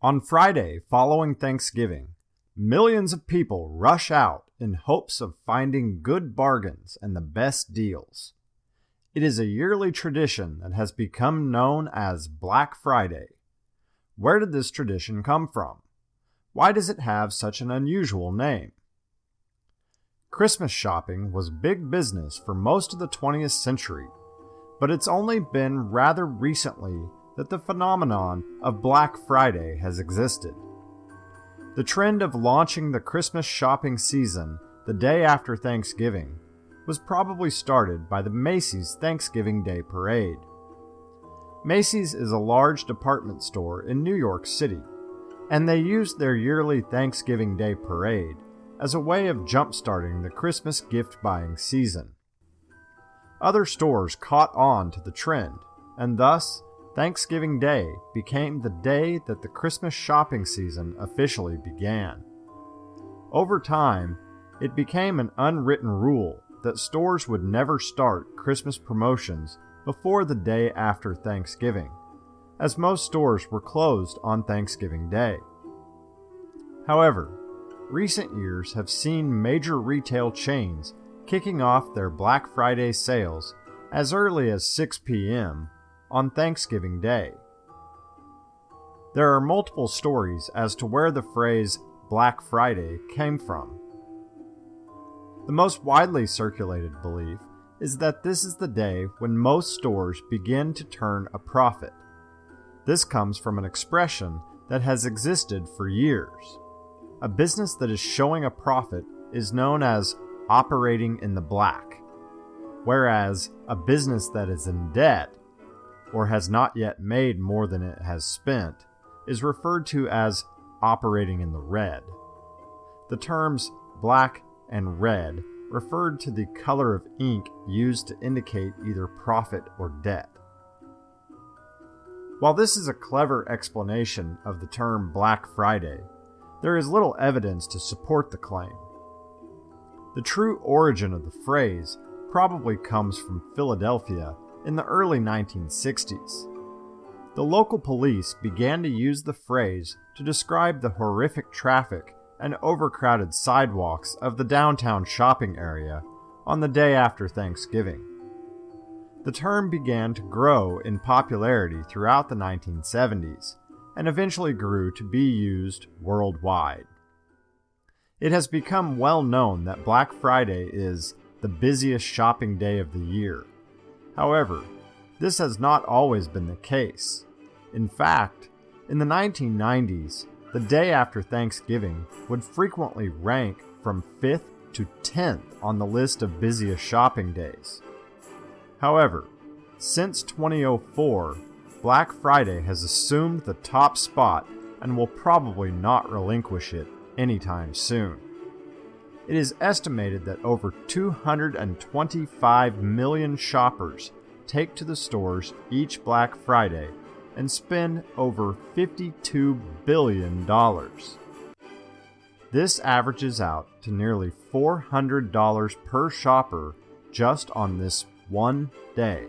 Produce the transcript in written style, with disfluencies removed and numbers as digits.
On Friday following Thanksgiving, millions of people rush out in hopes of finding good bargains and the best deals. It is a yearly tradition that has become known as Black Friday. Where did this tradition come from? Why does it have such an unusual name? Christmas shopping was big business for most of the 20th century, but it's only been rather recently that the phenomenon of Black Friday has existed. The trend of launching the Christmas shopping season the day after Thanksgiving was probably started by the Macy's Thanksgiving Day Parade. Macy's is a large department store in New York City, and they used their yearly Thanksgiving Day Parade as a way of jumpstarting the Christmas gift-buying season. Other stores caught on to the trend, and thus Thanksgiving Day became the day that the Christmas shopping season officially began. Over time, it became an unwritten rule that stores would never start Christmas promotions before the day after Thanksgiving, as most stores were closed on Thanksgiving Day. However, recent years have seen major retail chains kicking off their Black Friday sales as early as 6 p.m. on Thanksgiving Day. There are multiple stories as to where the phrase Black Friday came from. The most widely circulated belief is that this is the day when most stores begin to turn a profit. This comes from an expression that has existed for years. A business that is showing a profit is known as operating in the black, whereas a business that is in debt or has not yet made more than it has spent is referred to as operating in the red. The terms black and red referred to the color of ink used to indicate either profit or debt. While this is a clever explanation of the term Black Friday, there is little evidence to support the claim. The true origin of the phrase probably comes from Philadelphia in the early 1960s. The local police began to use the phrase to describe the horrific traffic and overcrowded sidewalks of the downtown shopping area on the day after Thanksgiving. The term began to grow in popularity throughout the 1970s and eventually grew to be used worldwide. It has become well known that Black Friday is the busiest shopping day of the year. However, this has not always been the case. In fact, in the 1990s, the day after Thanksgiving would frequently rank from 5th to 10th on the list of busiest shopping days. However, since 2004, Black Friday has assumed the top spot and will probably not relinquish it anytime soon. It is estimated that over 225 million shoppers take to the stores each Black Friday and spend over $52 billion. This averages out to nearly $400 per shopper just on this one day.